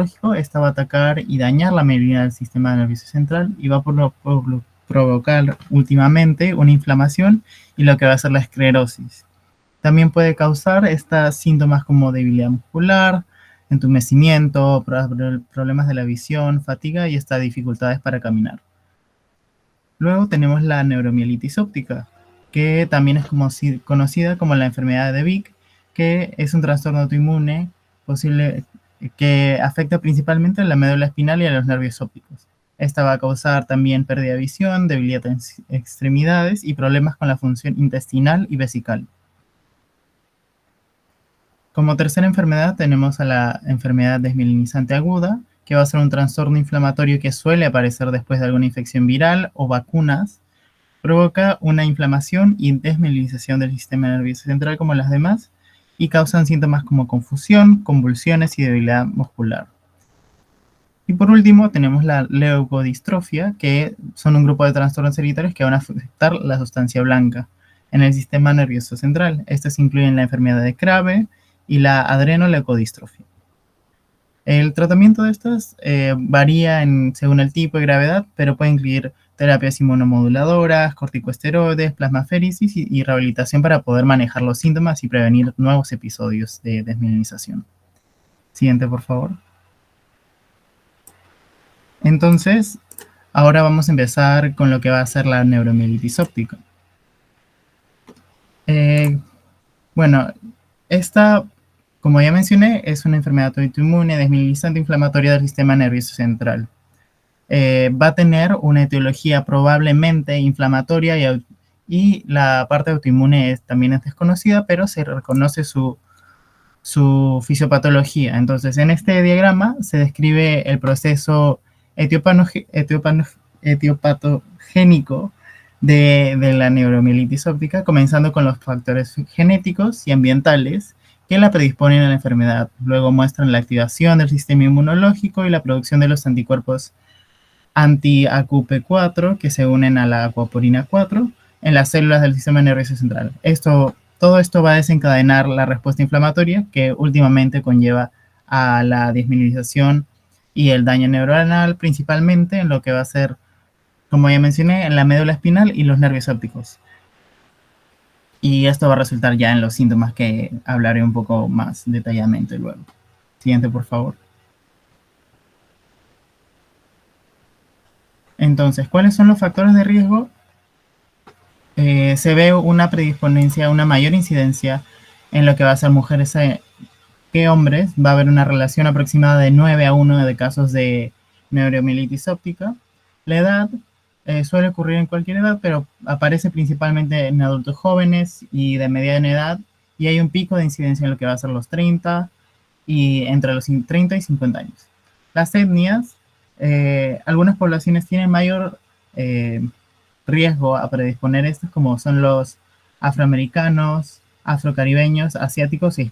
neurológico, esta va a atacar y dañar la mayoría del sistema nervioso central y va a provocar últimamente una inflamación y lo que va a ser la esclerosis. También puede causar estos síntomas como debilidad muscular, entumecimiento, problemas de la visión, fatiga y hasta dificultades para caminar. Luego tenemos la neuromielitis óptica, que también es conocida como la enfermedad de Vick, que es un trastorno autoinmune posible que afecta principalmente a la médula espinal y a los nervios ópticos. Esta va a causar también pérdida de visión, debilidad en extremidades y problemas con la función intestinal y vesical. Como tercera enfermedad tenemos a la enfermedad desmielinizante aguda, que va a ser un trastorno inflamatorio que suele aparecer después de alguna infección viral o vacunas. Provoca una inflamación y desmielinización del sistema nervioso central como las demás y causan síntomas como confusión, convulsiones y debilidad muscular. Y por último tenemos la leucodistrofia, que son un grupo de trastornos hereditarios que van a afectar la sustancia blanca en el sistema nervioso central. Estas incluyen la enfermedad de Krabbe y la adrenoleucodistrofia. El tratamiento de estas varía según el tipo y gravedad, pero puede incluir terapias inmunomoduladoras, corticosteroides, plasmaféresis y rehabilitación para poder manejar los síntomas y prevenir nuevos episodios de desmielinización. Siguiente, por favor. Entonces, ahora vamos a empezar con lo que va a ser la neuromielitis óptica. Bueno, esta, como ya mencioné, es una enfermedad autoinmune desmielinizante inflamatoria del sistema nervioso central. Va a tener una etiología probablemente inflamatoria y la parte autoinmune también es desconocida, pero se reconoce su fisiopatología. Entonces, en este diagrama se describe el proceso etiopatogénico de la neuromielitis óptica, comenzando con los factores genéticos y ambientales que la predisponen a la enfermedad. Luego muestran la activación del sistema inmunológico y la producción de los anticuerpos anti-AQP4 que se unen a la aquaporina 4 en las células del sistema nervioso central. Todo esto va a desencadenar la respuesta inflamatoria que últimamente conlleva a la desmielinización y el daño neuronal, principalmente en lo que va a ser, como ya mencioné, en la médula espinal y los nervios ópticos. Y esto va a resultar ya en los síntomas que hablaré un poco más detalladamente luego. Siguiente, por favor. Entonces, ¿cuáles son los factores de riesgo? Se ve una predisponencia, una mayor incidencia en lo que va a ser mujeres que hombres. Va a haber una relación aproximada de 9 a 1 de casos de neuromielitis óptica. La edad suele ocurrir en cualquier edad, pero aparece principalmente en adultos jóvenes y de mediana edad, y hay un pico de incidencia en lo que va a ser los 30 y entre los 30 y 50 años. Las etnias, algunas poblaciones tienen mayor riesgo a predisponer estos, como son los afroamericanos, afrocaribeños, asiáticos e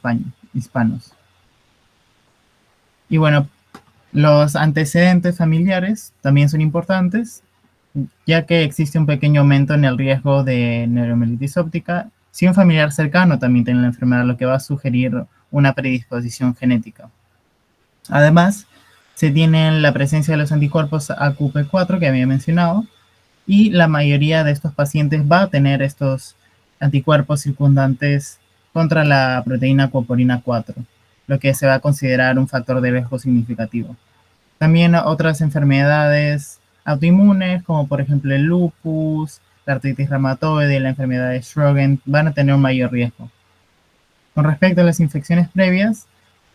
hispanos. Y bueno, los antecedentes familiares también son importantes, ya que existe un pequeño aumento en el riesgo de neuromielitis óptica. Si un familiar cercano también tiene la enfermedad, lo que va a sugerir una predisposición genética. Además, se tiene la presencia de los anticuerpos AQP4 que había mencionado, y la mayoría de estos pacientes va a tener estos anticuerpos circundantes contra la proteína aquaporina 4, lo que se va a considerar un factor de riesgo significativo. También otras enfermedades autoinmunes, como por ejemplo el lupus, la artritis reumatoide, la enfermedad de Sjögren, van a tener un mayor riesgo. Con respecto a las infecciones previas,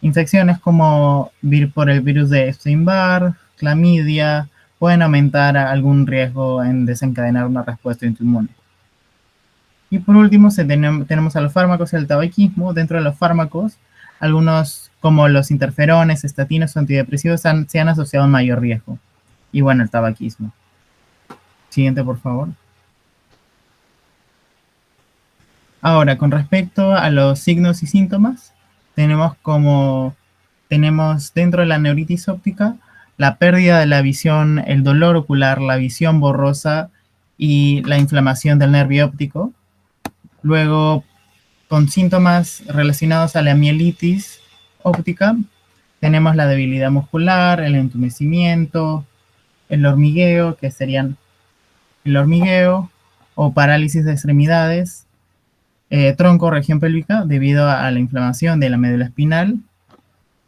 infecciones como por el virus de Epstein-Barr, clamidia, pueden aumentar algún riesgo en desencadenar una respuesta autoinmune. Y por último, tenemos a los fármacos y el tabaquismo. Dentro de los fármacos, algunos como los interferones, estatinos o antidepresivos se han asociado a un mayor riesgo. Y bueno, el tabaquismo. Siguiente, por favor. Ahora, con respecto a los signos y síntomas, tenemos dentro de la neuritis óptica la pérdida de la visión, el dolor ocular, la visión borrosa y la inflamación del nervio óptico. Luego, con síntomas relacionados a la mielitis óptica, Tenemos la debilidad muscular, el entumecimiento, el hormigueo, que serían el hormigueo o parálisis de extremidades, tronco, región pélvica, debido a la inflamación de la médula espinal,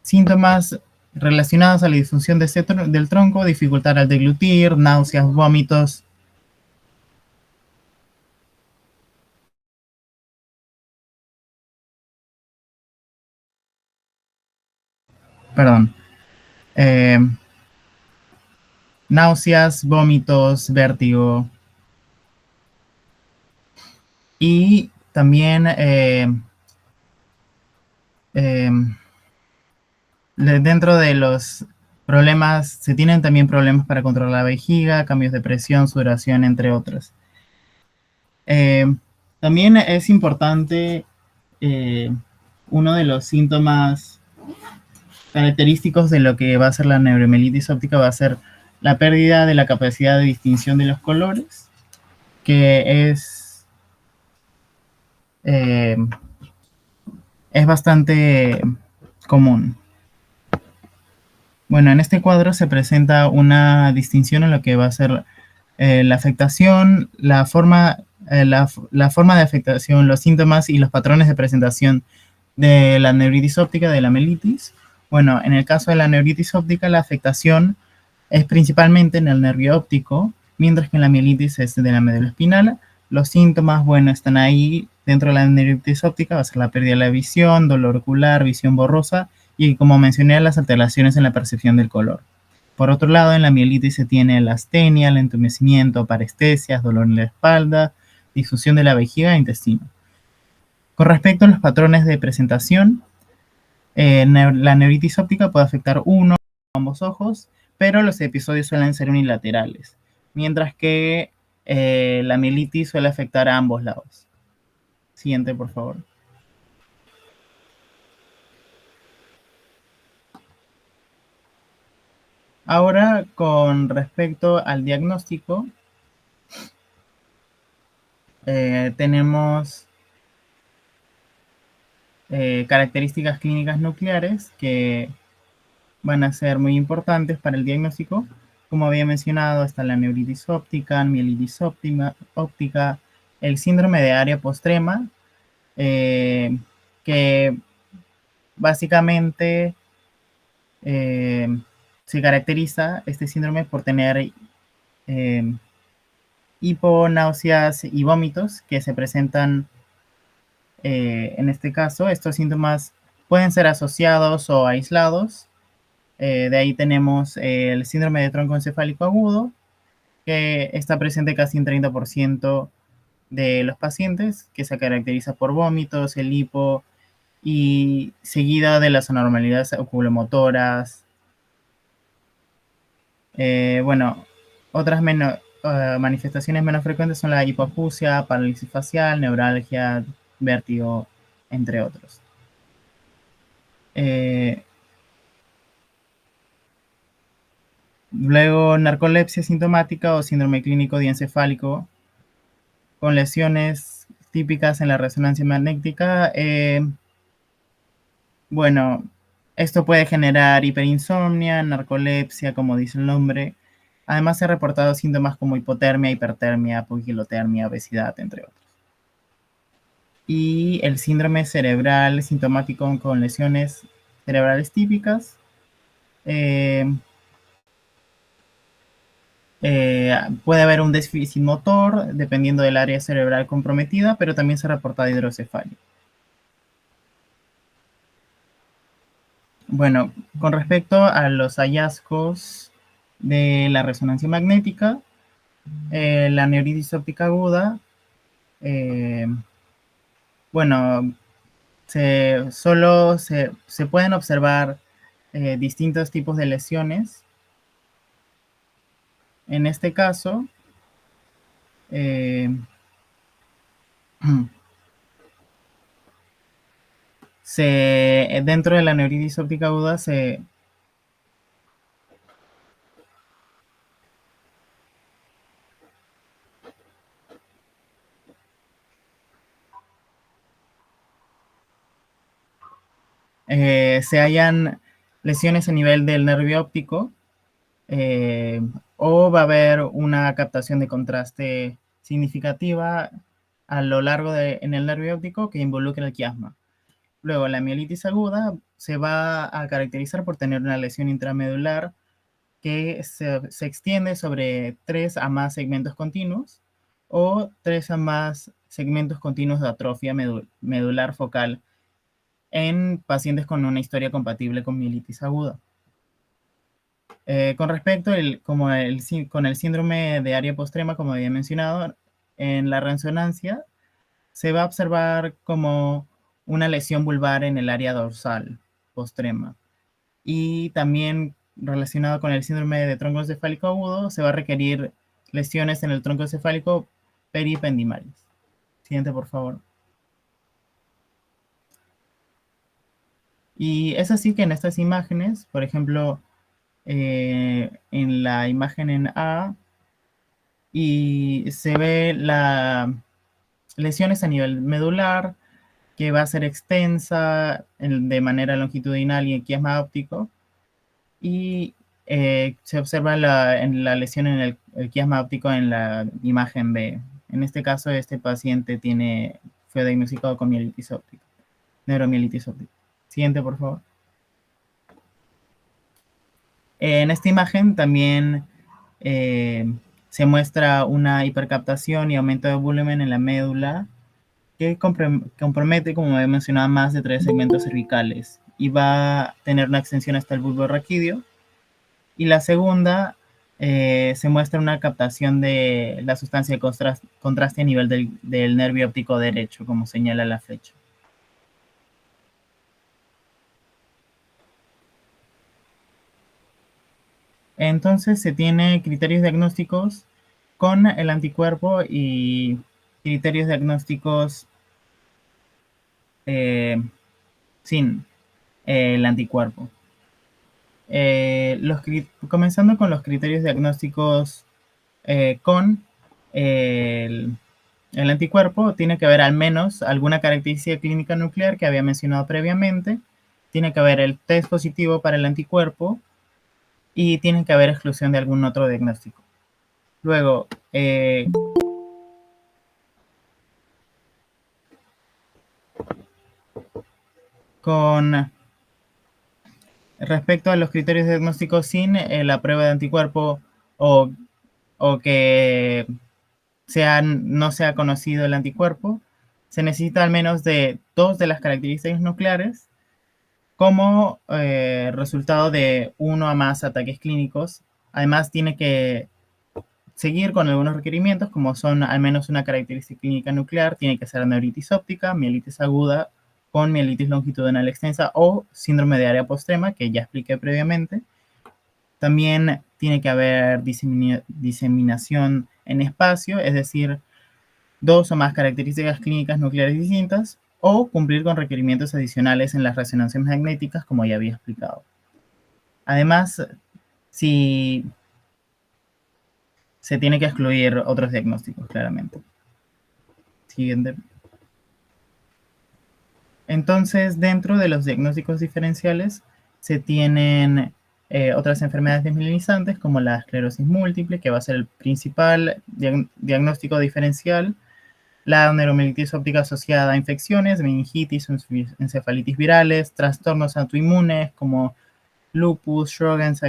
síntomas relacionados a la disfunción de del tronco, dificultad al deglutir, náuseas, vómitos. Perdón. eh, Náuseas, vómitos, vértigo. Y también eh, dentro de los problemas, se tienen también problemas para controlar la vejiga, cambios de presión, sudoración, entre otros. Eh, También es importante, eh, uno de los síntomas característicos de lo que va a ser la neuromielitis óptica va a ser la pérdida de la capacidad de distinción de los colores, que eh, es bastante común. Bueno, en este cuadro se presenta una distinción en lo que va a ser la afectación, la forma de afectación, los síntomas y los patrones de presentación de la neuritis óptica, de la mielitis. Bueno, en el caso de la neuritis óptica, la afectación es principalmente en el nervio óptico, mientras que en la mielitis es de la médula espinal. Los síntomas, bueno, están ahí dentro de la neuritis óptica, va a ser la pérdida de la visión, dolor ocular, visión borrosa y, como mencioné, las alteraciones en la percepción del color. Por otro lado, en la mielitis se tiene la astenia, el entumecimiento, parestesias, dolor en la espalda, difusión de la vejiga e intestino. Con respecto a los patrones de presentación, la neuritis óptica puede afectar uno o ambos ojos, pero los episodios suelen ser unilaterales, mientras que la mielitis suele afectar a ambos lados. Siguiente, por favor. Ahora, con respecto al diagnóstico, tenemos características clínicas nucleares que van a ser muy importantes para el diagnóstico. Como había mencionado, está la neuritis óptica, mielitis óptica, el síndrome de área postrema, que básicamente eh, se caracteriza este síndrome por tener hipo, náuseas y vómitos que se presentan en este caso. Estos síntomas pueden ser asociados o aislados. De ahí tenemos el síndrome de tronco encefálico agudo, que está presente casi en 30% de los pacientes, que se caracteriza por vómitos, el hipo y seguida de las anormalidades oculomotoras. Bueno, otras manifestaciones menos frecuentes son la hipoacusia, parálisis facial, neuralgia, vértigo, entre otros. Eh, Luego, narcolepsia sintomática o síndrome clínico diencefálico con lesiones típicas en la resonancia magnética. Bueno, esto puede generar hiperinsomnia, narcolepsia, como dice el nombre. Además, se han reportado síntomas como hipotermia, hipertermia, pugilotermia, obesidad, entre otros. Y el síndrome cerebral sintomático con lesiones cerebrales típicas. Eh, Puede haber un déficit motor dependiendo del área cerebral comprometida, pero también se reporta hidrocefalia. Bueno, con respecto a los hallazgos de la resonancia magnética, la neuritis óptica aguda, eh, bueno, se pueden observar distintos tipos de lesiones. En este caso, eh, dentro de la neuritis óptica aguda se hallan lesiones a nivel del nervio óptico, o va a haber una captación de contraste significativa a lo largo en el nervio óptico que involucra el quiasma. Luego, la mielitis aguda se va a caracterizar por tener una lesión intramedular que se extiende sobre 3 a más segmentos continuos o 3 a más segmentos continuos de atrofia medular focal en pacientes con una historia compatible con mielitis aguda. Con respecto con el síndrome de área postrema, como había mencionado, en la resonancia se va a observar como una lesión vulvar en el área dorsal postrema. Y también relacionado con el síndrome de tronco cefálico agudo, se va a requerir lesiones en el tronco cefálico peripendimales. Siguiente, por favor. Y es así que en estas imágenes, por ejemplo, en la imagen en A, y se ve la lesiones a nivel medular, que va a ser extensa de manera longitudinal y en quiasma óptico, y se observa en la lesión en el quiasma óptico en la imagen B. En este caso, este paciente fue diagnosticado con mielitis óptica, neuromielitis óptica. Siguiente, por favor. En esta imagen también eh, se muestra una hipercaptación y aumento de volumen en la médula que compromete, como he mencionado, más de 3 segmentos cervicales y va a tener una extensión hasta el bulbo raquídeo. Y la segunda se muestra una captación de la sustancia de contraste a nivel del nervio óptico derecho, como señala la flecha. Entonces se tiene criterios diagnósticos con el anticuerpo y criterios diagnósticos sin el anticuerpo. Comenzando con los criterios diagnósticos con el anticuerpo, tiene que haber al menos alguna característica clínica nuclear que había mencionado previamente, tiene que haber el test positivo para el anticuerpo y tiene que haber exclusión de algún otro diagnóstico. Luego, con respecto a los criterios diagnósticos sin la prueba de anticuerpo o, o que no sea conocido el anticuerpo, se necesita al menos de 2 de las características nucleares como resultado de 1 a más ataques clínicos. Además, tiene que seguir con algunos requerimientos, como son al menos una característica clínica nuclear, tiene que ser neuritis óptica, mielitis aguda con mielitis longitudinal extensa o síndrome de área postrema, que ya expliqué previamente. También tiene que haber diseminación en espacio, es decir, 2 o más características clínicas nucleares distintas, o cumplir con requerimientos adicionales en las resonancias magnéticas, como ya había explicado. Además, si se tiene que excluir otros diagnósticos, claramente. Siguiente. Entonces, dentro de los diagnósticos diferenciales, se tienen otras enfermedades desmielinizantes, como la esclerosis múltiple, que va a ser el principal diagnóstico diferencial, la neuromielitis óptica asociada a infecciones, meningitis, encefalitis virales, trastornos autoinmunes como lupus, Sjögren's,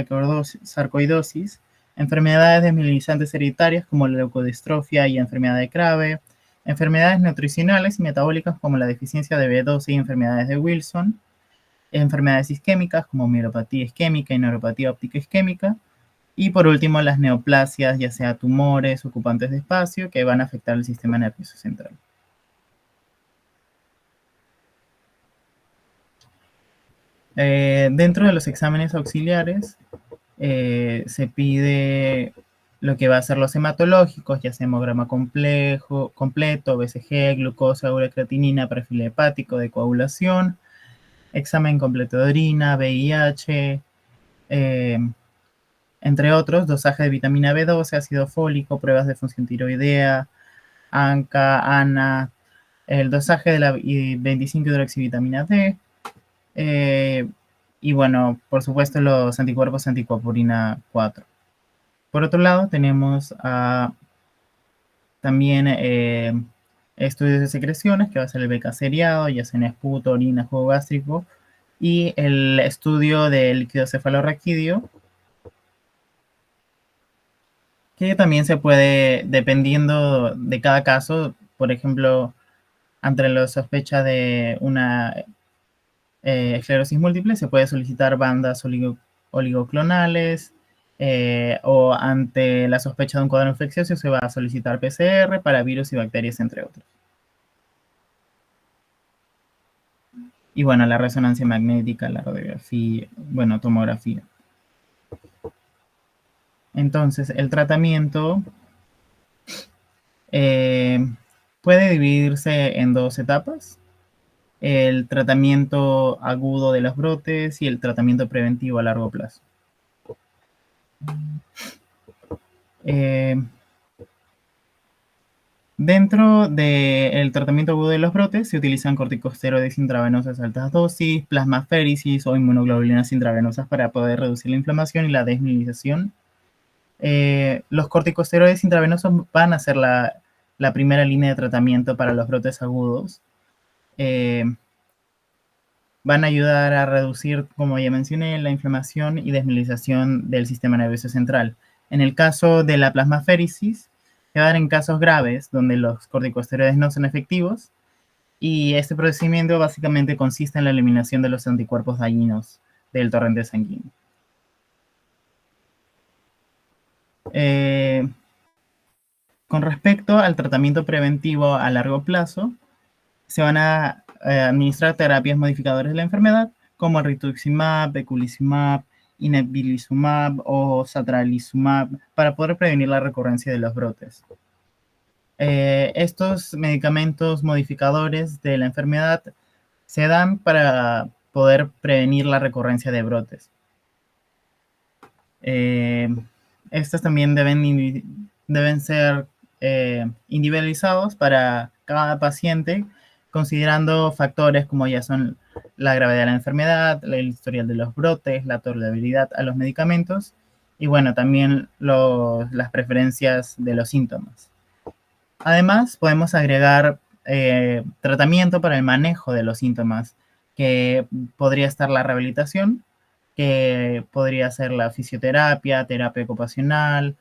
sarcoidosis, enfermedades desmielinizantes hereditarias como la leucodistrofia y enfermedad de Krabbe, enfermedades nutricionales y metabólicas como la deficiencia de B12 y enfermedades de Wilson, enfermedades isquémicas como mielopatía isquémica y neuropatía óptica isquémica, y por último las neoplasias, ya sea tumores ocupantes de espacio que van a afectar el sistema nervioso central. Dentro de los exámenes auxiliares se pide lo que va a ser los hematológicos, ya sea hemograma completo, BCG, glucosa, ureacreatinina, perfil hepático de coagulación, examen completo de orina, VIH, entre otros, dosaje de vitamina B12, ácido fólico, pruebas de función tiroidea, ANCA, ANA, el dosaje de la 25-hidroxivitamina D, Y bueno, por supuesto, los anticuerpos anticoagulina 4. Por otro lado, tenemos también estudios de secreciones, que va a ser el BK seriado, ya sea en esputo, orina, jugo gástrico, y el estudio del líquido cefalorraquídeo, que también se puede, dependiendo de cada caso, por ejemplo, ante la sospecha de una esclerosis múltiple, se puede solicitar bandas oligoclonales, o ante la sospecha de un cuadro infeccioso se va a solicitar PCR para virus y bacterias, entre otros. Y bueno, la resonancia magnética, la radiografía, bueno, tomografía. Entonces, el tratamiento puede dividirse en dos etapas: el tratamiento agudo de los brotes y el tratamiento preventivo a largo plazo. Dentro del tratamiento agudo de los brotes se utilizan corticosteroides intravenosas a altas dosis, plasmaféresis o inmunoglobulinas intravenosas para poder reducir la inflamación y la desmielinización. Los corticosteroides intravenosos van a ser la primera línea de tratamiento para los brotes agudos. Van a ayudar a reducir, como ya mencioné, la inflamación y desmielinización del sistema nervioso central. En el caso de la plasmaféresis, se va a dar en casos graves donde los corticosteroides no son efectivos, y este procedimiento básicamente consiste en la eliminación de los anticuerpos dañinos del torrente sanguíneo. Con respecto al tratamiento preventivo a largo plazo, se van a administrar terapias modificadoras de la enfermedad, como el rituximab, eculizumab, inebilizumab o satralizumab, para poder prevenir la recurrencia de los brotes. Estos medicamentos modificadores de la enfermedad se dan para poder prevenir la recurrencia de brotes. Estos también deben ser individualizados para cada paciente, considerando factores como ya son la gravedad de la enfermedad, el historial de los brotes, la tolerabilidad a los medicamentos y bueno, también las preferencias de los síntomas. Además, podemos agregar tratamiento para el manejo de los síntomas, que podría estar la rehabilitación, que podría ser la fisioterapia, terapia ocupacional,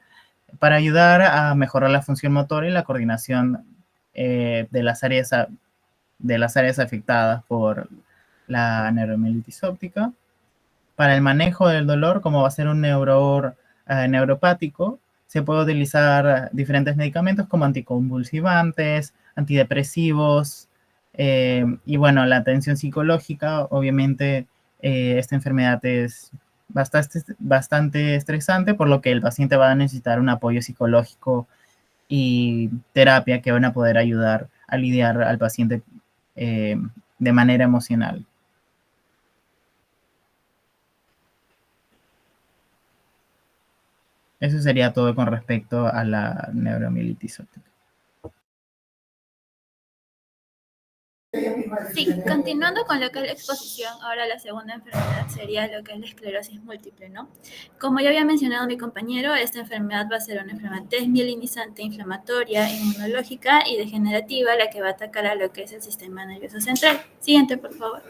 para ayudar a mejorar la función motora y la coordinación de las áreas afectadas por la neuromielitis óptica. Para el manejo del dolor, como va a ser un neuropático, se puede utilizar diferentes medicamentos como anticonvulsivantes, antidepresivos, y bueno, la atención psicológica. Obviamente, esta enfermedad es bastante estresante, por lo que el paciente va a necesitar un apoyo psicológico y terapia que van a poder ayudar a lidiar al paciente de manera emocional. Eso sería todo con respecto a la neuromielitis óptica. Sí, continuando con lo que es la exposición, ahora la segunda enfermedad sería lo que es la esclerosis múltiple, ¿no? Como ya había mencionado mi compañero, esta enfermedad va a ser una enfermedad desmielinizante, inflamatoria, inmunológica y degenerativa, la que va a atacar a lo que es el sistema nervioso central. Siguiente, por favor.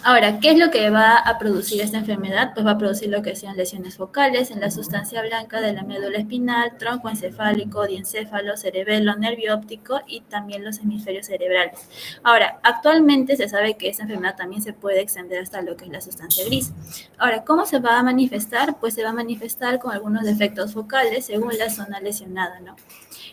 Ahora, ¿qué es lo que va a producir esta enfermedad? Pues va a producir lo que sean lesiones focales en la sustancia blanca de la médula espinal, tronco encefálico, diencéfalo, cerebelo, nervio óptico y también los hemisferios cerebrales. Ahora, actualmente se sabe que esta enfermedad también se puede extender hasta lo que es la sustancia gris. Ahora, ¿cómo se va a manifestar? Pues se va a manifestar con algunos defectos focales según la zona lesionada, ¿no?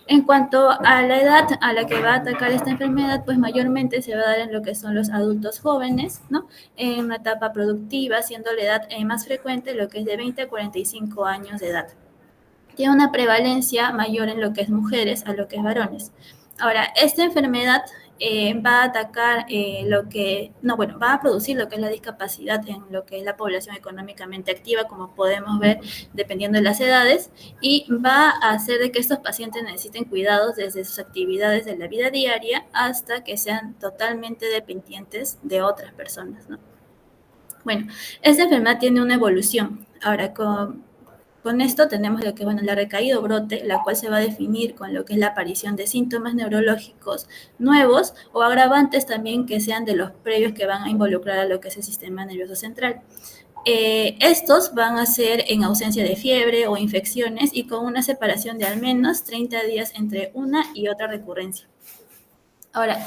En cuanto a la edad a la que va a atacar esta enfermedad, pues mayormente se va a dar en lo que son los adultos jóvenes, ¿no? En una etapa productiva, siendo la edad más frecuente lo que es de 20 a 45 años de edad. Tiene una prevalencia mayor en lo que es mujeres a lo que es varones. Ahora, esta enfermedad va a atacar va a producir lo que es la discapacidad en lo que es la población económicamente activa, como podemos ver, dependiendo de las edades, y va a hacer de que estos pacientes necesiten cuidados desde sus actividades de la vida diaria hasta que sean totalmente dependientes de otras personas, ¿no? Bueno, esta enfermedad tiene una evolución. Ahora, con esto tenemos lo que es la recaída o brote, la cual se va a definir con lo que es la aparición de síntomas neurológicos nuevos o agravantes también que sean de los previos que van a involucrar a lo que es el sistema nervioso central. Estos van a ser en ausencia de fiebre o infecciones y con una separación de al menos 30 días entre una y otra recurrencia. Ahora,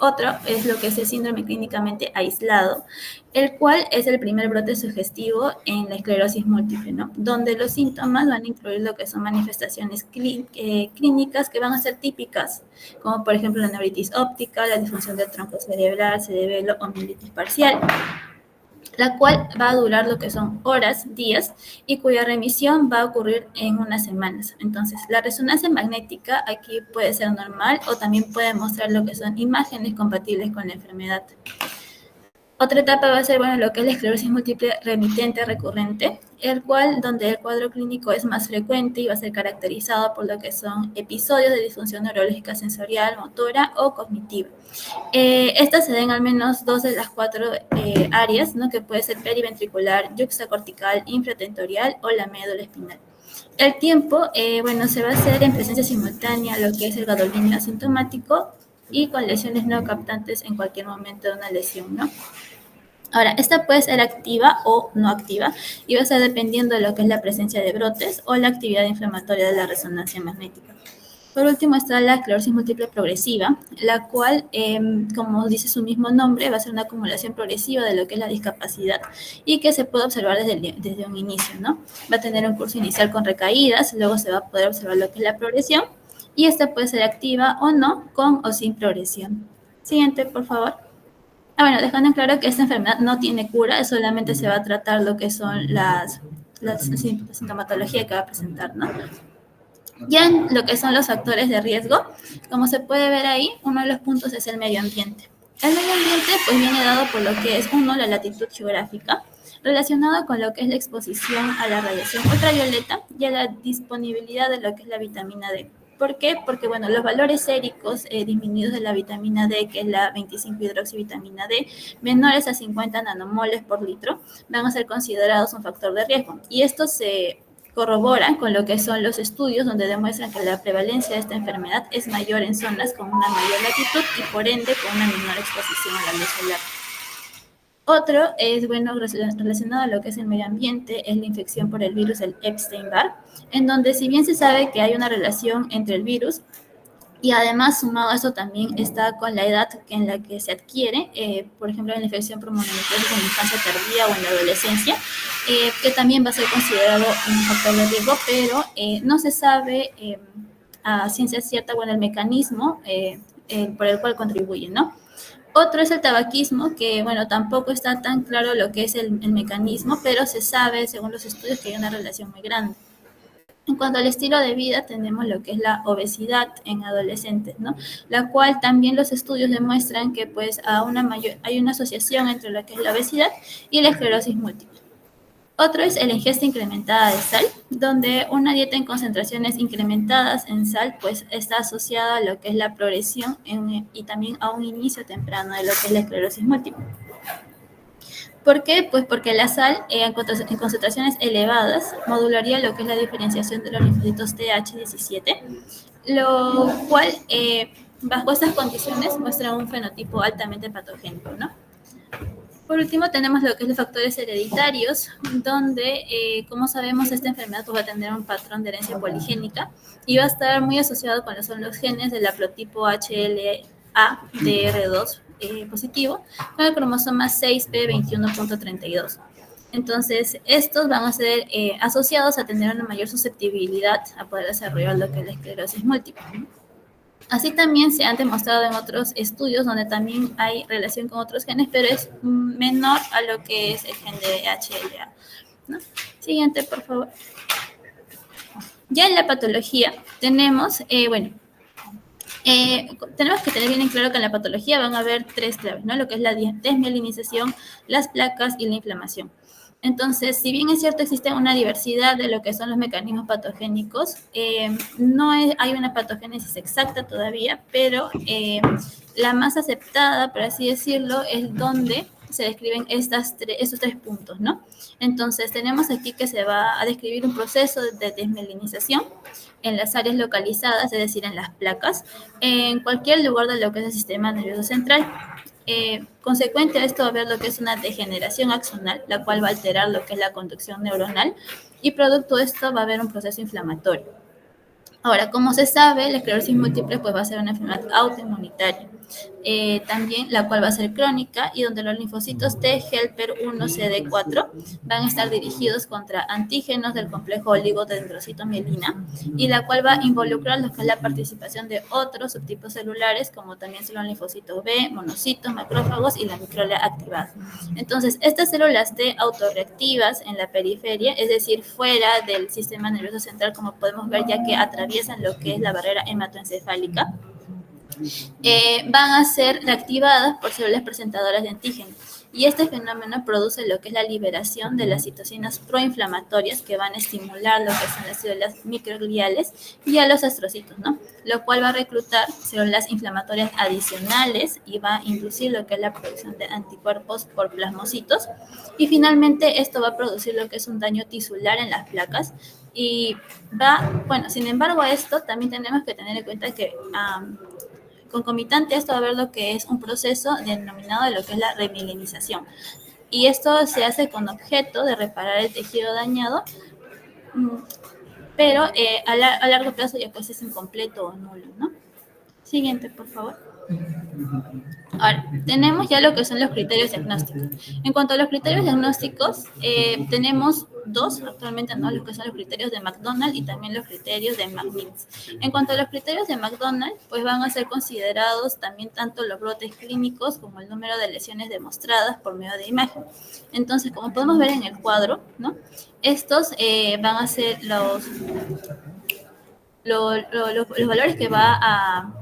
otro es lo que es el síndrome clínicamente aislado, el cual es el primer brote sugestivo en la esclerosis múltiple, ¿no? Donde los síntomas van a incluir lo que son manifestaciones clínicas que van a ser típicas, como por ejemplo la neuritis óptica, la disfunción del tronco cerebral, cerebelo o mielitis parcial, la cual va a durar lo que son horas, días, y cuya remisión va a ocurrir en unas semanas. Entonces, la resonancia magnética aquí puede ser normal o también puede mostrar lo que son imágenes compatibles con la enfermedad. Otra etapa va a ser, lo que es la esclerosis múltiple remitente recurrente, donde el cuadro clínico es más frecuente y va a ser caracterizado por lo que son episodios de disfunción neurológica sensorial, motora o cognitiva. Estas se den al menos 2 de las 4 áreas, ¿no? Que puede ser periventricular, yuxtacortical, infratentorial o la médula espinal. El tiempo, se va a hacer en presencia simultánea lo que es el gadolinio asintomático y con lesiones no captantes en cualquier momento de una lesión, ¿no? Ahora, esta puede ser activa o no activa y va a ser dependiendo de lo que es la presencia de brotes o la actividad inflamatoria de la resonancia magnética. Por último está la esclerosis múltiple progresiva, la cual, como dice su mismo nombre, va a ser una acumulación progresiva de lo que es la discapacidad y que se puede observar desde un inicio, ¿no? Va a tener un curso inicial con recaídas, luego se va a poder observar lo que es la progresión y esta puede ser activa o no, con o sin progresión. Siguiente, por favor. Dejando en claro que esta enfermedad no tiene cura, solamente se va a tratar lo que son la sintomatología que va a presentar, ¿no? Ya en lo que son los factores de riesgo, como se puede ver ahí, uno de los puntos es el medio ambiente. El medio ambiente pues viene dado por lo que es, la latitud geográfica, relacionado con lo que es la exposición a la radiación ultravioleta y a la disponibilidad de lo que es la vitamina D. ¿Por qué? Porque, los valores séricos disminuidos de la vitamina D, que es la 25-hidroxivitamina D, menores a 50 nanomoles por litro, van a ser considerados un factor de riesgo. Y esto se corrobora con lo que son los estudios donde demuestran que la prevalencia de esta enfermedad es mayor en zonas con una mayor latitud y por ende con una menor exposición a la luz solar. Otro es, relacionado a lo que es el medio ambiente, es la infección por el virus del Epstein-Barr, en donde si bien se sabe que hay una relación entre el virus, y además, sumado a eso, también está con la edad en la que se adquiere, por ejemplo, en la infección por mononucleosis en la infancia tardía o en la adolescencia, que también va a ser considerado un factor de riesgo, pero no se sabe a ciencia cierta, el mecanismo por el cual contribuye, ¿no? Otro es el tabaquismo, que, tampoco está tan claro lo que es el mecanismo, pero se sabe, según los estudios, que hay una relación muy grande. En cuanto al estilo de vida, tenemos lo que es la obesidad en adolescentes, ¿no? La cual también los estudios demuestran que, pues, hay una asociación entre lo que es la obesidad y la esclerosis múltiple. Otro es la ingesta incrementada de sal, donde una dieta en concentraciones incrementadas en sal, pues, está asociada a lo que es la progresión y también a un inicio temprano de lo que es la esclerosis múltiple. ¿Por qué? Pues porque la sal en concentraciones elevadas modularía lo que es la diferenciación de los linfocitos TH17, lo cual, bajo estas condiciones, muestra un fenotipo altamente patogénico, ¿no? Por último, tenemos lo que es los factores hereditarios, donde, como sabemos, esta enfermedad va a tener un patrón de herencia poligénica y va a estar muy asociado con los genes del haplotipo HLA-DR2 positivo, con el cromosoma 6p21.32. Entonces, estos van a ser asociados a tener una mayor susceptibilidad a poder desarrollar lo que es la esclerosis múltiple. Así también se han demostrado en otros estudios donde también hay relación con otros genes, pero es menor a lo que es el gen de HLA, ¿no? Siguiente, por favor. Ya en la patología tenemos, Tenemos que tener bien en claro que en la patología van a haber tres claves, ¿no? Lo que es la desmielinización, las placas y la inflamación. Entonces, si bien es cierto, existe una diversidad de lo que son los mecanismos patogénicos, no hay una patogénesis exacta todavía, pero la más aceptada, por así decirlo, es donde se describen estos tres puntos, ¿no? Entonces, tenemos aquí que se va a describir un proceso de desmielinización en las áreas localizadas, es decir, en las placas, en cualquier lugar de lo que es el sistema nervioso central. Consecuente a esto va a haber lo que es una degeneración axonal, la cual va a alterar lo que es la conducción neuronal, y producto de esto va a haber un proceso inflamatorio. Ahora, como se sabe, la esclerosis múltiple pues, va a ser una enfermedad autoinmunitaria, también la cual va a ser crónica y donde los linfocitos T helper 1 CD4 van a estar dirigidos contra antígenos del complejo oligodendrocitomielina y la cual va a involucrar lo que es la participación de otros subtipos celulares como también son los linfocitos B, monocitos, macrófagos y la microglia activada. Entonces, estas células T autorreactivas en la periferia, es decir, fuera del sistema nervioso central, como podemos ver ya que atraviesan lo que es la barrera hematoencefálica, van a ser reactivadas por células presentadoras de antígenos. Y este fenómeno produce lo que es la liberación de las citocinas proinflamatorias que van a estimular lo que son las células microgliales y a los astrocitos, ¿no? Lo cual va a reclutar células inflamatorias adicionales y va a inducir lo que es la producción de anticuerpos por plasmocitos. Y finalmente esto va a producir lo que es un daño tisular en las placas. Y sin embargo a esto también tenemos que tener en cuenta que concomitante a esto va a haber lo que es un proceso denominado de lo que es la remilinización. Y esto se hace con objeto de reparar el tejido dañado, pero a largo plazo ya pues es incompleto o nulo, ¿no? Siguiente, por favor. Ahora, tenemos ya lo que son los criterios diagnósticos. En cuanto a los criterios diagnósticos, tenemos dos actualmente, ¿no? Los que son los criterios de McDonald y también los criterios de McNeese. En cuanto a los criterios de McDonald, pues van a ser considerados también tanto los brotes clínicos como el número de lesiones demostradas por medio de imagen. Entonces, como podemos ver en el cuadro, ¿no? Estos van a ser los valores que va a...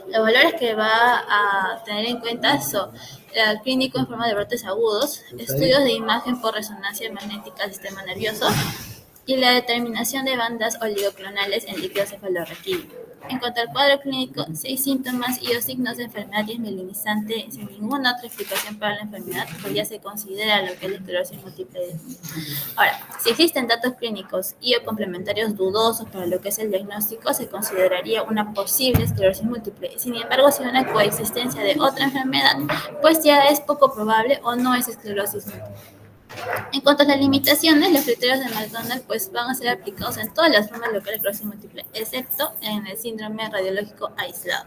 Los valores que va a tener en cuenta son el clínico en forma de brotes agudos, estudios de imagen por resonancia magnética del sistema nervioso y la determinación de bandas oligoclonales en líquido cefalorraquídeo. En cuanto al cuadro clínico, 6 síntomas y 2 signos de enfermedad desmielinizante sin ninguna otra explicación para la enfermedad, pues ya se considera lo que es la esclerosis múltiple. Ahora, si existen datos clínicos y o complementarios dudosos para lo que es el diagnóstico, se consideraría una posible esclerosis múltiple. Sin embargo, si hay una coexistencia de otra enfermedad, pues ya es poco probable o no es esclerosis múltiple. En cuanto a las limitaciones, los criterios de McDonald pues, van a ser aplicados en todas las formas de lo que es la esclerosis múltiple, excepto en el síndrome radiológico aislado.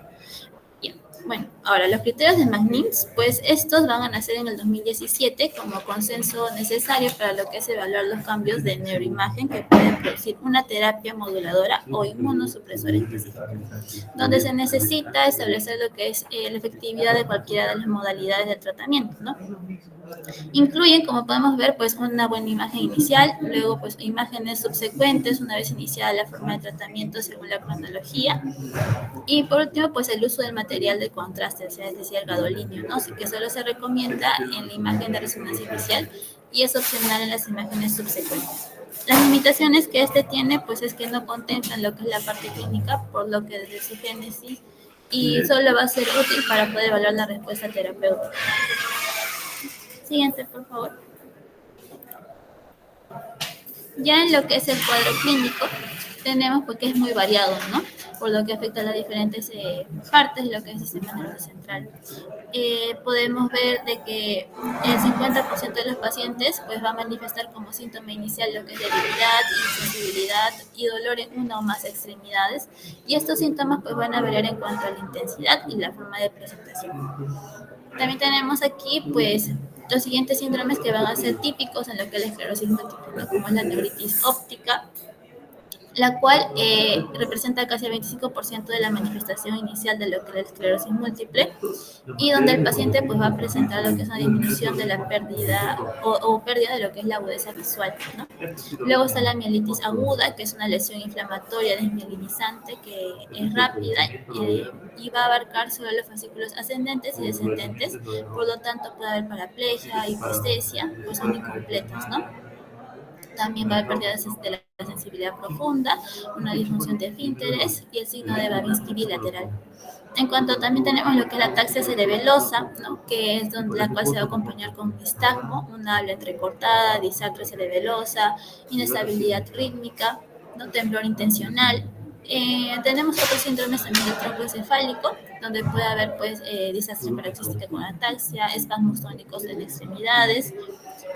Bien, bueno, ahora los criterios de McNeese, pues estos van a nacer en el 2017 como consenso necesario para lo que es evaluar los cambios de neuroimagen que pueden producir una terapia moduladora o inmunosupresora específica, donde se necesita establecer lo que es la efectividad de cualquiera de las modalidades de tratamiento, ¿no? Incluyen, como podemos ver, pues una buena imagen inicial, luego pues imágenes subsecuentes una vez iniciada la forma de tratamiento según la cronología y por último pues el uso del material de contraste, es decir, el gadolinio, ¿no? Así que solo se recomienda en la imagen de resonancia inicial y es opcional en las imágenes subsecuentes. Las limitaciones que este tiene pues es que no contemplan lo que es la parte clínica, por lo que desde su génesis y solo va a ser útil para poder evaluar la respuesta terapéutica. Siguiente, por favor. Ya en lo que es el cuadro clínico, tenemos porque es muy variado, ¿no? Por lo que afecta a las diferentes partes de lo que es el sistema nervioso central. Podemos ver de que el 50% de los pacientes pues va a manifestar como síntoma inicial lo que es debilidad, insensibilidad y dolor en una o más extremidades. Y estos síntomas pues van a variar en cuanto a la intensidad y la forma de presentación. También tenemos aquí pues los siguientes síndromes que van a ser típicos en lo que es la esclerosis múltiple, ¿no? Como es la neuritis óptica, la cual representa casi el 25% de la manifestación inicial de lo que es la esclerosis múltiple, y donde el paciente pues va a presentar lo que es una disminución de la pérdida o pérdida de lo que es la agudeza visual, ¿no? Luego está la mielitis aguda, que es una lesión inflamatoria desmielinizante que es rápida y va a abarcar solo los fascículos ascendentes y descendentes, por lo tanto puede haber paraplegia, hipoestesia, pues son incompletas, ¿no? También va a haber pérdida de la sensibilidad profunda, una disfunción de esfínteres y el signo de Babinski bilateral. En cuanto también tenemos lo que es la ataxia cerebelosa, ¿no? Que es donde la cual se va a acompañar con nistagmo, una habla entrecortada, disacria cerebelosa, inestabilidad rítmica, ¿no? Temblor intencional. Tenemos otros síndromes también del tronco encefálico, donde puede haber pues distracción paroxística con ataxia, espasmos tónicos en extremidades,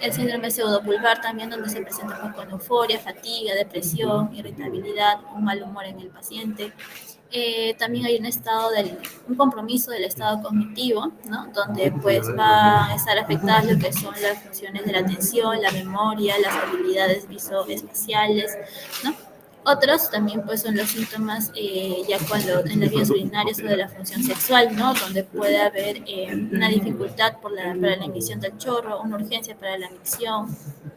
el síndrome pseudopulvar también, donde se presenta pues, con euforia, fatiga, depresión, irritabilidad, un mal humor en el paciente. También hay un compromiso del estado cognitivo, ¿no? Donde pues va a estar afectadas lo que son las funciones de la atención, la memoria, las habilidades visoespaciales, ¿no? Otros también pues son los síntomas ya cuando en las vías urinarias o de la función sexual, ¿no? Donde puede haber una dificultad para la emisión del chorro, una urgencia para la emisión,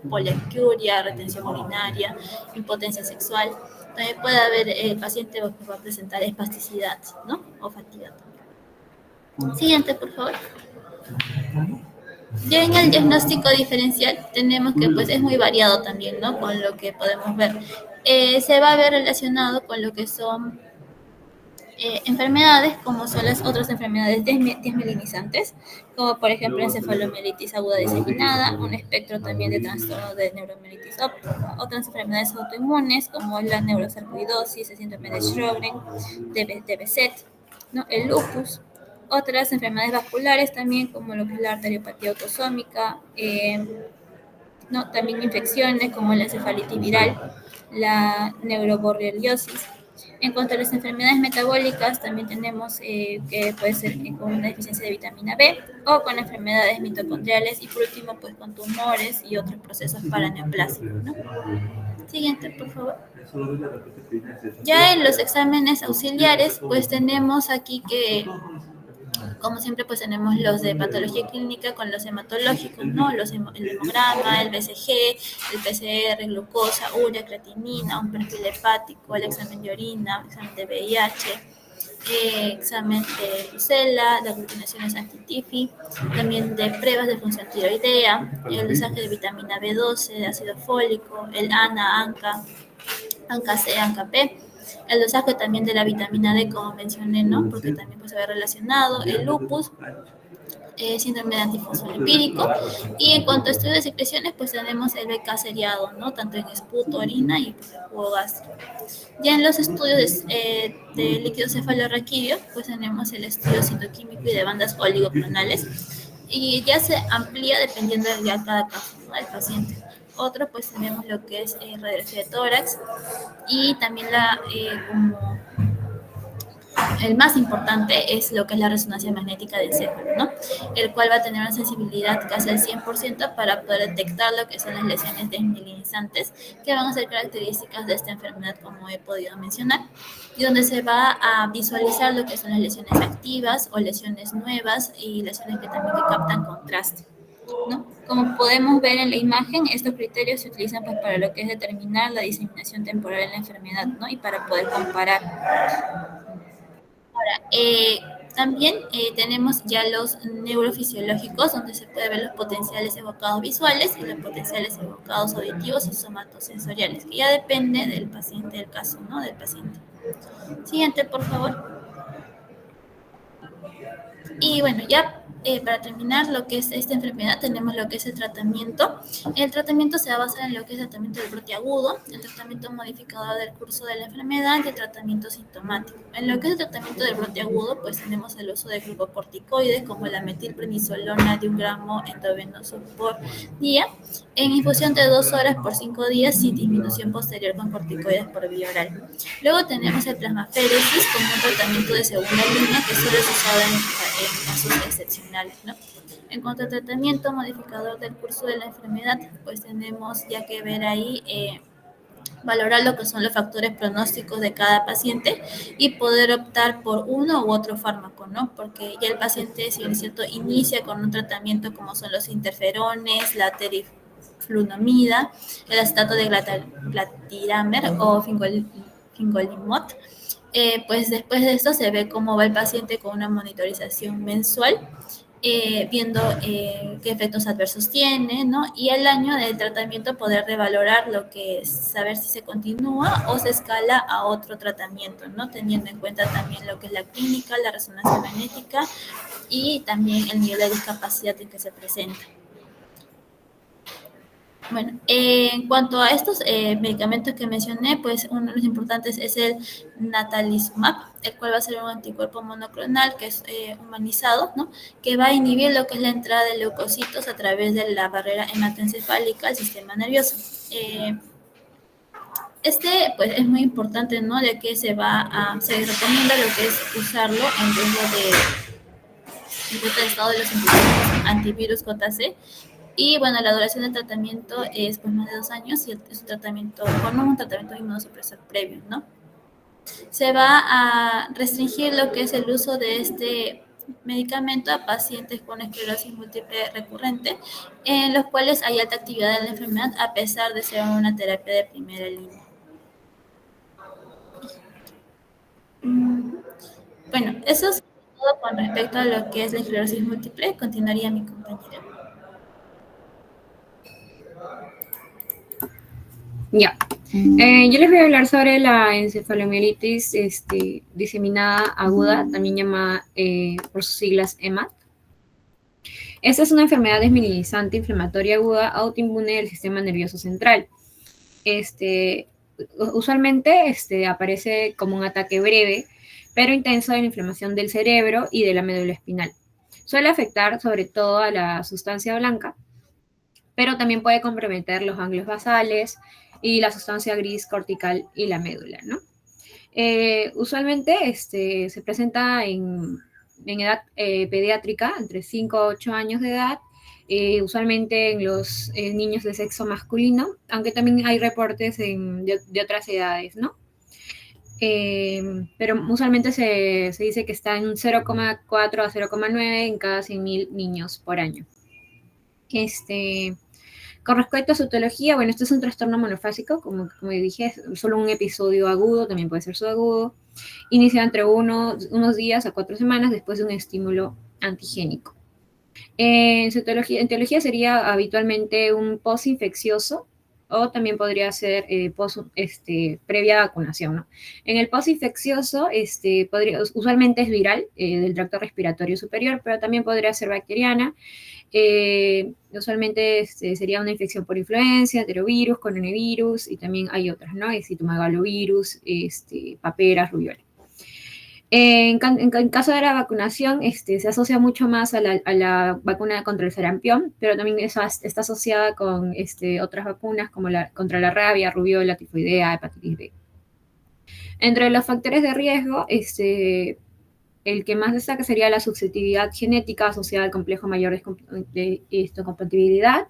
poliacuria, retención urinaria, impotencia sexual. También puede haber el paciente que va a presentar espasticidad, ¿no? O fatiga también. Siguiente, por favor. Ya en el diagnóstico diferencial tenemos que pues es muy variado también, ¿no? Con lo que podemos ver. Se va a ver relacionado con lo que son enfermedades como son las otras enfermedades desmielinizantes, como por ejemplo encefalomielitis aguda diseminada, un espectro también de trastorno de neuromielitis óptica, otras enfermedades autoinmunes como la neurosarcoidosis, el síndrome de Sjögren, de Behçet, ¿no? El lupus, otras enfermedades vasculares también como lo que es la arteriopatía autosómica, ¿no? También infecciones como la encefalitis viral, la neuroborreliosis. En cuanto a las enfermedades metabólicas, también tenemos que puede ser con una deficiencia de vitamina B o con enfermedades mitocondriales y por último pues con tumores y otros procesos paraneoplásicos, ¿no? Siguiente, por favor. Ya en los exámenes auxiliares, pues tenemos aquí que como siempre, pues tenemos los de patología clínica con los hematológicos, ¿no? El hemograma, el BCG, el PCR, glucosa, urea, creatinina, un perfil hepático, el examen de orina, el examen de VIH, examen de Brucela, de aglutinaciones anti-TIFI, también de pruebas de función tiroidea, el dosaje de vitamina B12, de ácido fólico, el ANA, ANCA, ANCA-C, ANCA-P, el dosaje también de la vitamina D, como mencioné, ¿no? Porque también pues, se ve relacionado, el lupus, síndrome de antifosfolipídico, y en cuanto a estudios de secreciones, pues tenemos el BK seriado, ¿no? Tanto en esputo, orina y pues, el jugo gástrico. Ya en los estudios de líquido cefalorraquídeo, pues tenemos el estudio citoquímico y de bandas oligoclonales, y ya se amplía dependiendo de cada caso, ¿no? Del paciente. Otro, pues tenemos lo que es radiografía de tórax y también como el más importante es lo que es la resonancia magnética del encéfalo, ¿no? El cual va a tener una sensibilidad casi al 100% para poder detectar lo que son las lesiones desmielinizantes que van a ser características de esta enfermedad, como he podido mencionar, y donde se va a visualizar lo que son las lesiones activas o lesiones nuevas y lesiones que también captan contraste, ¿no? Como podemos ver en la imagen, estos criterios se utilizan pues, para lo que es determinar la diseminación temporal en la enfermedad, ¿no? Y para poder comparar. Ahora, también tenemos ya los neurofisiológicos, donde se puede ver los potenciales evocados visuales y los potenciales evocados auditivos y somatosensoriales, que ya depende del paciente, del caso, ¿no? Del paciente. Siguiente, por favor. Y bueno, ya para terminar lo que es esta enfermedad, tenemos lo que es el tratamiento. El tratamiento se va a basar en lo que es el tratamiento del brote agudo, el tratamiento modificador del curso de la enfermedad y el tratamiento sintomático. En lo que es el tratamiento del brote agudo, pues tenemos el uso de glucocorticoides como la metilprednisolona de 1 gramo endovenoso por día, en infusión de 2 horas por 5 días sin disminución posterior con corticoides por vía oral. Luego tenemos el plasmaféresis como un tratamiento de segunda línea que solo es usado en casos excepcionales, ¿no? En cuanto al tratamiento modificador del curso de la enfermedad, pues tenemos ya que ver ahí valorar lo que son los factores pronósticos de cada paciente y poder optar por uno u otro fármaco, ¿no? Porque ya el paciente, si es cierto, inicia con un tratamiento como son los interferones, la teriflunomida, el acetato de glatiramer o fingolimod. Pues después de esto se ve cómo va el paciente con una monitorización mensual, viendo qué efectos adversos tiene, ¿no? Y al año del tratamiento poder revalorar lo que es saber si se continúa o se escala a otro tratamiento, ¿no? Teniendo en cuenta también lo que es la clínica, la resonancia magnética y también el nivel de discapacidad en que se presenta. Bueno, en cuanto a estos medicamentos que mencioné, pues uno de los importantes es el natalizumab, el cual va a ser un anticuerpo monoclonal que es humanizado, ¿no? Que va a inhibir lo que es la entrada de leucocitos a través de la barrera hematoencefálica al sistema nervioso. Pues es muy importante, ¿no? Ya que se recomienda lo que es usarlo en riesgo de estado de los antivirus JC. Y bueno, la duración del tratamiento es pues más de 2 años y es un tratamiento con un tratamiento inmunosupresor previo, ¿no? Se va a restringir lo que es el uso de este medicamento a pacientes con esclerosis múltiple recurrente, en los cuales hay alta actividad de la enfermedad a pesar de ser una terapia de primera línea. Bueno, eso es todo con respecto a lo que es la esclerosis múltiple. Continuaría mi compañera. Ya. Yo les voy a hablar sobre la encefalomielitis diseminada aguda, también llamada por sus siglas EMAD. Esta es una enfermedad desmielinizante inflamatoria aguda autoinmune del sistema nervioso central. Usualmente aparece como un ataque breve, pero intenso de la inflamación del cerebro y de la médula espinal. Suele afectar sobre todo a la sustancia blanca, pero también puede comprometer los ganglios basales y la sustancia gris cortical y la médula, ¿no? Usualmente se presenta en edad pediátrica, entre 5 a 8 años de edad, usualmente en los niños de sexo masculino, aunque también hay reportes de otras edades, ¿no? Pero usualmente se dice que está en 0,4 a 0,9 en cada 100.000 niños por año. Con respecto a su etiología, bueno, este es un trastorno monofásico, como dije, es solo un episodio agudo, también puede ser subagudo. Inicia entre unos días a 4 semanas después de un estímulo antigénico. Su etiología sería habitualmente un postinfeccioso o también podría ser previa vacunación, ¿no? En el postinfeccioso, usualmente es viral del tracto respiratorio superior, pero también podría ser bacteriana. Usualmente sería una infección por influenza, enterovirus, coronavirus y también hay otras, ¿no? Citomegalovirus, paperas, rubiola. En caso de la vacunación, se asocia mucho más a la vacuna contra el sarampión, pero también está asociada con otras vacunas como contra la rabia, rubiola, tifoidea, hepatitis B. Entre los factores de riesgo, el que más destaca sería la susceptibilidad genética asociada al complejo mayor de histocompatibilidad.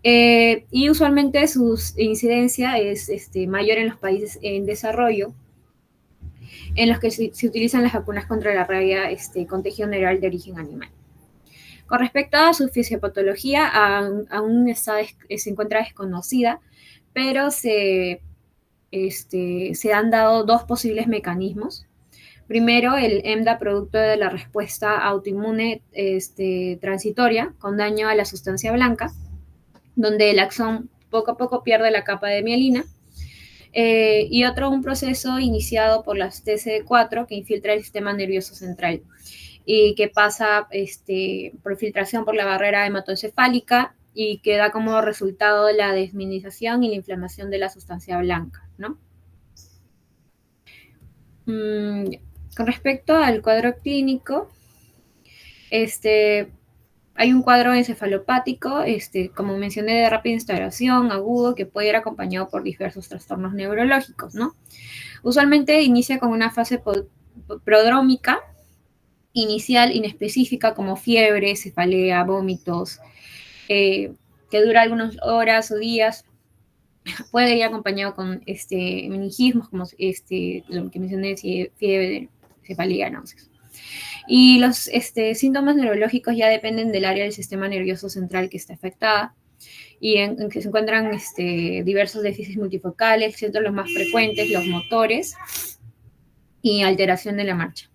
Y usualmente su incidencia es mayor en los países en desarrollo, en los que se utilizan las vacunas contra la rabia con tejido neural de origen animal. Con respecto a su fisiopatología, aún se encuentra desconocida, pero se han dado dos posibles mecanismos. Primero, el EMDA, producto de la respuesta autoinmune transitoria con daño a la sustancia blanca, donde el axón poco a poco pierde la capa de mielina. Y otro, un proceso iniciado por las TCD4 que infiltra el sistema nervioso central y que pasa por filtración por la barrera hematoencefálica y que da como resultado la desmineralización y la inflamación de la sustancia blanca, ¿no? Con respecto al cuadro clínico, hay un cuadro encefalopático, como mencioné, de rápida instauración, agudo, que puede ir acompañado por diversos trastornos neurológicos, ¿no? Usualmente inicia con una fase prodrómica, inicial, inespecífica, como fiebre, cefalea, vómitos, que dura algunas horas o días, puede ir acompañado con meningismos, como lo que mencioné, fiebre, cefalea, náuseas. Y los síntomas neurológicos ya dependen del área del sistema nervioso central que está afectada y en que se encuentran diversos déficits multifocales, siendo los más frecuentes los motores y alteración de la marcha.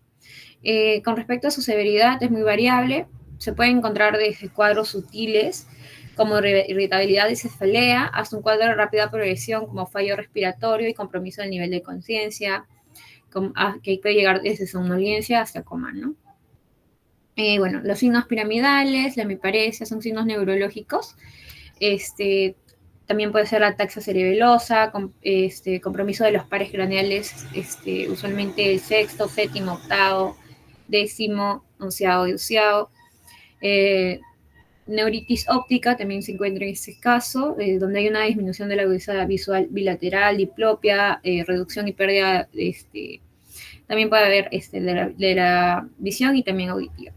Con respecto a su severidad, es muy variable. Se puede encontrar desde cuadros sutiles como irritabilidad y cefalea, hasta un cuadro de rápida progresión como fallo respiratorio y compromiso del nivel de conciencia, que puede llegar desde somnolencia hasta coma, ¿no? Bueno, los signos piramidales, la hemiparesia, son signos neurológicos. También puede ser ataxia cerebelosa, compromiso de los pares craneales, usualmente el sexto, séptimo, octavo, décimo, onceavo y doceavo. Neuritis óptica también se encuentra en este caso, donde hay una disminución de la agudeza visual bilateral, diplopia, reducción y pérdida, también puede haber de la visión y también auditiva.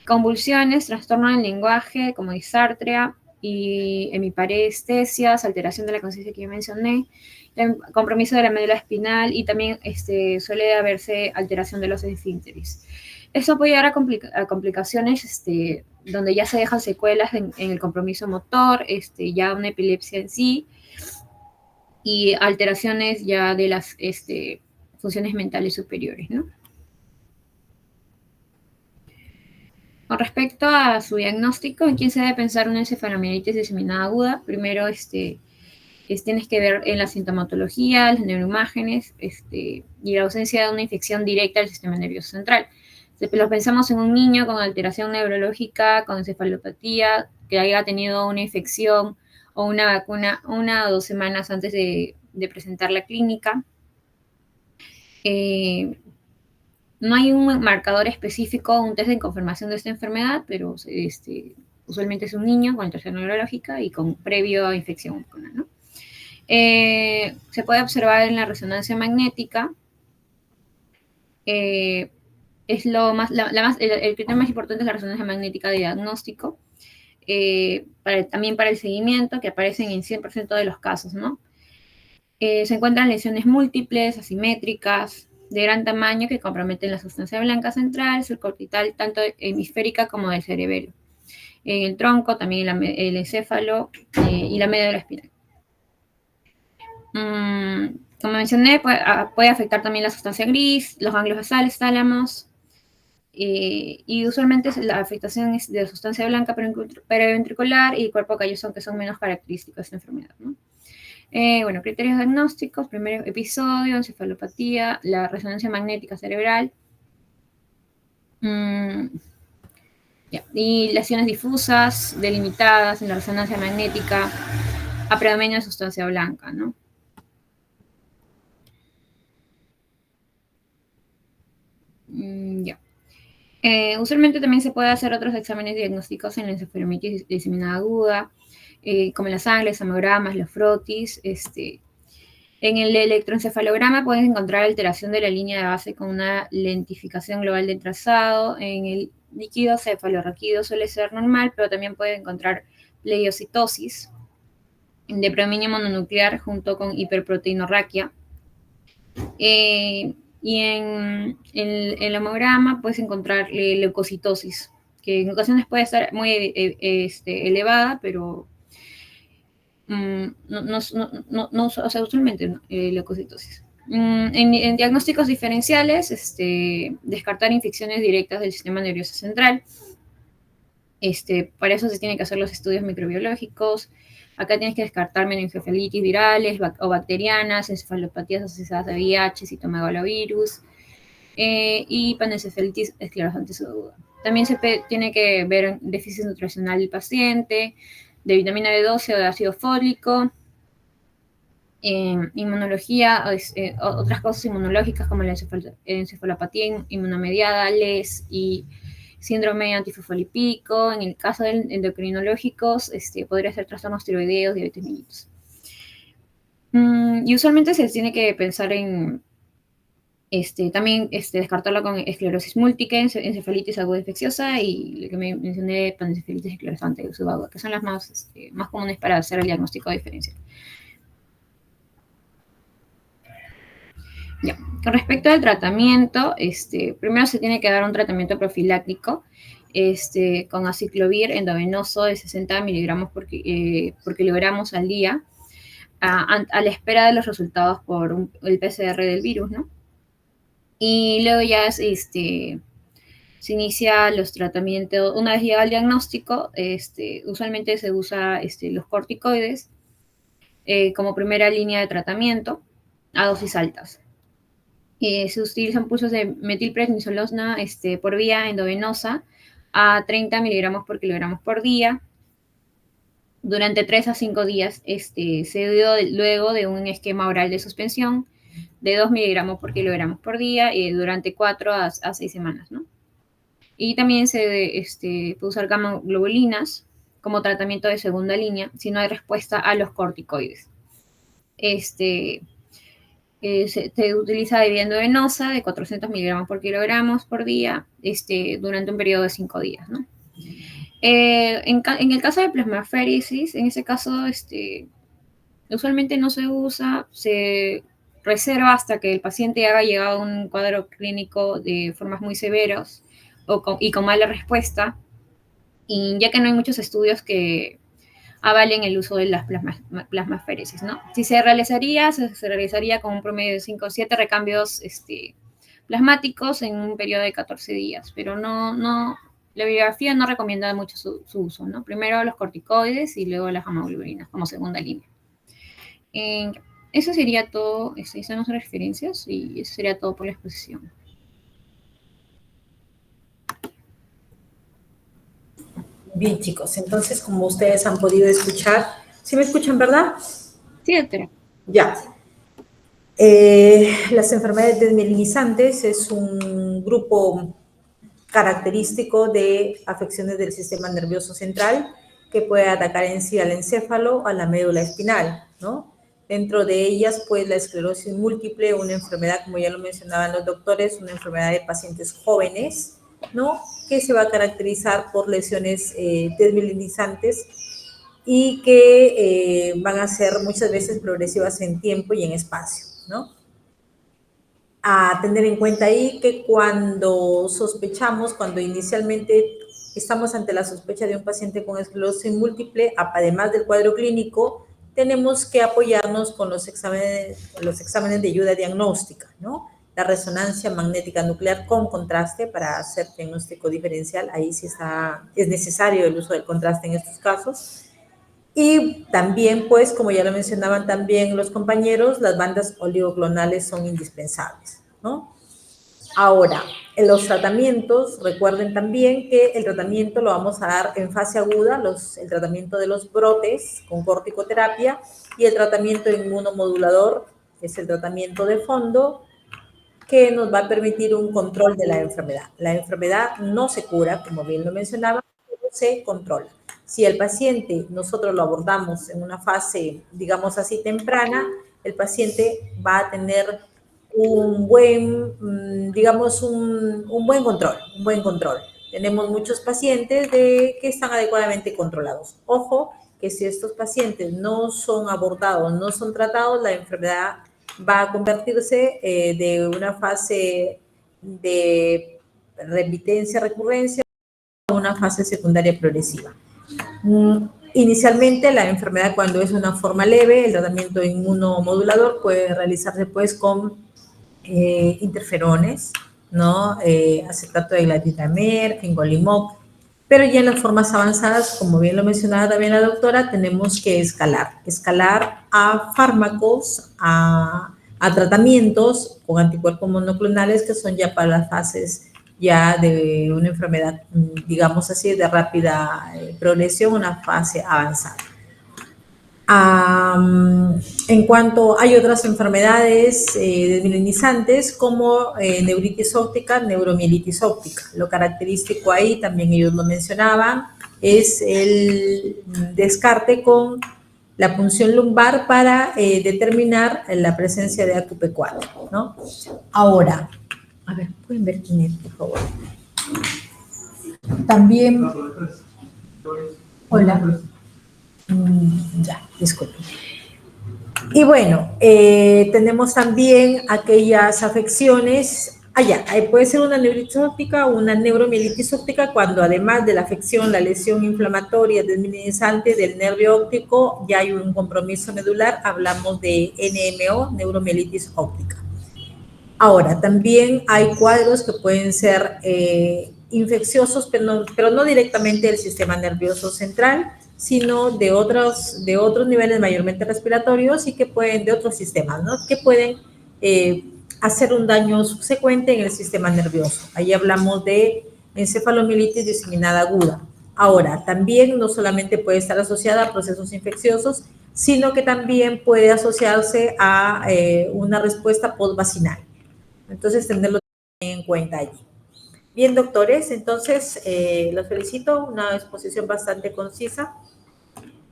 Convulsiones, trastorno del lenguaje como disartria y hemiparestesias, alteración de la conciencia que yo mencioné, compromiso de la médula espinal y también suele haberse alteración de los esfínteres. Eso puede llegar a complicaciones donde ya se dejan secuelas en el compromiso motor, ya una epilepsia en sí y alteraciones ya de las funciones mentales superiores, ¿no? Con respecto a su diagnóstico, ¿en quién se debe pensar una encefalomielitis diseminada aguda? Primero, tienes que ver en la sintomatología, las neuroimágenes, y la ausencia de una infección directa del sistema nervioso central. Si lo pensamos en un niño con alteración neurológica, con encefalopatía, que haya tenido una infección o una vacuna 1 o 2 semanas antes de presentar la clínica, no hay un marcador específico, un test de confirmación de esta enfermedad, pero usualmente es un niño con alteración neurológica y con previo a infección vacuna, ¿no? Se puede observar en la resonancia magnética. El criterio más importante es la resonancia magnética de diagnóstico, también para el seguimiento, que aparecen en 100% de los casos, ¿no? Se encuentran lesiones múltiples, asimétricas, de gran tamaño que comprometen la sustancia blanca central, subcortical, tanto hemisférica como del cerebelo. En el tronco, también el encéfalo y la médula espinal. Como mencioné, puede afectar también la sustancia gris, los ganglios basales, tálamos, y usualmente la afectación es de la sustancia blanca periventricular y cuerpo callosón, que son menos característicos de esta enfermedad, ¿no? Bueno, criterios diagnósticos: primer episodio, encefalopatía, la resonancia magnética cerebral, y lesiones difusas, delimitadas en la resonancia magnética, a predominio de sustancia blanca, ¿no? Usualmente también se puede hacer otros exámenes diagnósticos en la encefalomielitis diseminada aguda, como la sangre, los hemogramas, los frotis. En el electroencefalograma puedes encontrar alteración de la línea de base con una lentificación global del trazado. En el líquido cefalorraquídeo suele ser normal, pero también puede encontrar pleiocitosis de predominio mononuclear junto con hiperproteinorraquia. Y en el hemograma puedes encontrar leucocitosis, que en ocasiones puede estar muy elevada, pero o sea, usualmente no, leucocitosis. En diagnósticos diferenciales, descartar infecciones directas del sistema nervioso central. Para eso se tienen que hacer los estudios microbiológicos. Acá tienes que descartar meningoencefalitis virales o bacterianas, encefalopatías asociadas a VIH, citomegalovirus, y panencefalitis esclerosante aguda. También se tiene que ver déficit nutricional del paciente, de vitamina B12 o de ácido fólico, inmunología, otras cosas inmunológicas como la encefalopatía inmunomediada, LES y síndrome antifosfolipídico. En el caso de endocrinológicos, podría ser trastornos tiroideos, diabetes mellitus. Y usualmente se tiene que pensar en también descartarlo con esclerosis múltiple, encefalitis aguda infecciosa y lo que me mencioné, panencefalitis esclerosante subaguda, que son las más comunes para hacer el diagnóstico diferencial. Ya. Con respecto al tratamiento, primero se tiene que dar un tratamiento profiláctico con aciclovir endovenoso de 60 miligramos por kilogramos al día, a la espera de los resultados por el PCR del virus, ¿no? Y luego ya se inicia los tratamientos. Una vez llega el diagnóstico, usualmente se usa los corticoides como primera línea de tratamiento a dosis altas. Se utilizan pulsos de metilprednisolona por vía endovenosa a 30 miligramos por kilogramos por día durante 3 a 5 días, seguido luego de un esquema oral de suspensión de 2 miligramos por kilogramos por día durante 4 a 6 semanas, ¿no? Y también se puede usar gamma globulinas como tratamiento de segunda línea si no hay respuesta a los corticoides. Se utiliza de vía endovenosa de 400 miligramos por kilogramos por día durante un periodo de 5 días, ¿no? En el caso de plasmaféresis, en ese caso, usualmente no se usa, se reserva hasta que el paciente haya llegado a un cuadro clínico de formas muy severas y con mala respuesta, y ya que no hay muchos estudios que avalen el uso de las plasmaféresis, ¿no? Si se realizaría, se realizaría con un promedio de 5 o 7 recambios plasmáticos en un periodo de 14 días, pero la bibliografía no recomienda mucho su uso, ¿no? Primero los corticoides y luego las gamma-globulinas como segunda línea. Eso sería todo, esas son nuestras referencias y eso sería todo por la exposición. Bien, chicos, entonces, como ustedes han podido escuchar, ¿sí me escuchan, verdad? Sí, doctora. Ya. Las enfermedades desmielinizantes es un grupo característico de afecciones del sistema nervioso central que puede atacar en sí al encéfalo, a la médula espinal, ¿no? Dentro de ellas, pues, la esclerosis múltiple, una enfermedad, como ya lo mencionaban los doctores, una enfermedad de pacientes jóvenes, ¿no? Que se va a caracterizar por lesiones desmielinizantes y que van a ser muchas veces progresivas en tiempo y en espacio, ¿no? A tener en cuenta ahí que cuando inicialmente estamos ante la sospecha de un paciente con esclerosis múltiple, además del cuadro clínico, tenemos que apoyarnos con los exámenes de ayuda diagnóstica, ¿no? La resonancia magnética nuclear con contraste para hacer diagnóstico diferencial, ahí sí es necesario el uso del contraste en estos casos. Y también, pues, como ya lo mencionaban también los compañeros, las bandas oligoclonales son indispensables, ¿no? Ahora, en los tratamientos, recuerden también que el tratamiento lo vamos a dar en fase aguda, el tratamiento de los brotes con corticoterapia y el tratamiento inmunomodulador, que es el tratamiento de fondo, que nos va a permitir un control de la enfermedad. La enfermedad no se cura, como bien lo mencionaba, pero se controla. Si el paciente nosotros lo abordamos en una fase, digamos así, temprana, el paciente va a tener un buen, digamos, un buen control. Tenemos muchos pacientes que están adecuadamente controlados. Ojo, que si estos pacientes no son abordados, no son tratados, la enfermedad va a convertirse de una fase de remitencia, recurrencia, a una fase secundaria progresiva. Inicialmente, la enfermedad, cuando es una forma leve, el tratamiento inmunomodulador puede realizarse pues con interferones, ¿no? Acetato de glitazone, fingolimod, pero ya en las formas avanzadas, como bien lo mencionaba también la doctora, tenemos que escalar a fármacos, a tratamientos con anticuerpos monoclonales que son ya para las fases ya de una enfermedad, digamos así, de rápida progresión, una fase avanzada. En cuanto hay otras enfermedades desmielinizantes como neuritis óptica, neuromielitis óptica. Lo característico ahí, también ellos lo mencionaban, es el descarte con la punción lumbar para determinar la presencia de AQP4, ¿no? Ahora, a ver, ¿pueden ver quién es, por favor? También... Hola. Ya, disculpen. Y bueno, tenemos también aquellas afecciones, puede ser una neuritis óptica o una neuromielitis óptica cuando además de la afección, la lesión inflamatoria desminimizante del nervio óptico, ya hay un compromiso medular, hablamos de NMO, neuromielitis óptica. Ahora, también hay cuadros que pueden ser infecciosos, pero no directamente del sistema nervioso central, sino de otros niveles mayormente respiratorios y que pueden, de otros sistemas, ¿no? Que pueden hacer un daño subsecuente en el sistema nervioso. Ahí hablamos de encefalomielitis diseminada aguda. Ahora, también no solamente puede estar asociada a procesos infecciosos, sino que también puede asociarse a una respuesta postvacinal. Entonces, tenerlo en cuenta allí. Bien, doctores, entonces los felicito, una exposición bastante concisa.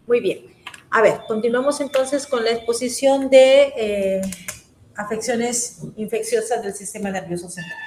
Muy bien. A ver, continuamos entonces con la exposición de afecciones infecciosas del sistema nervioso central.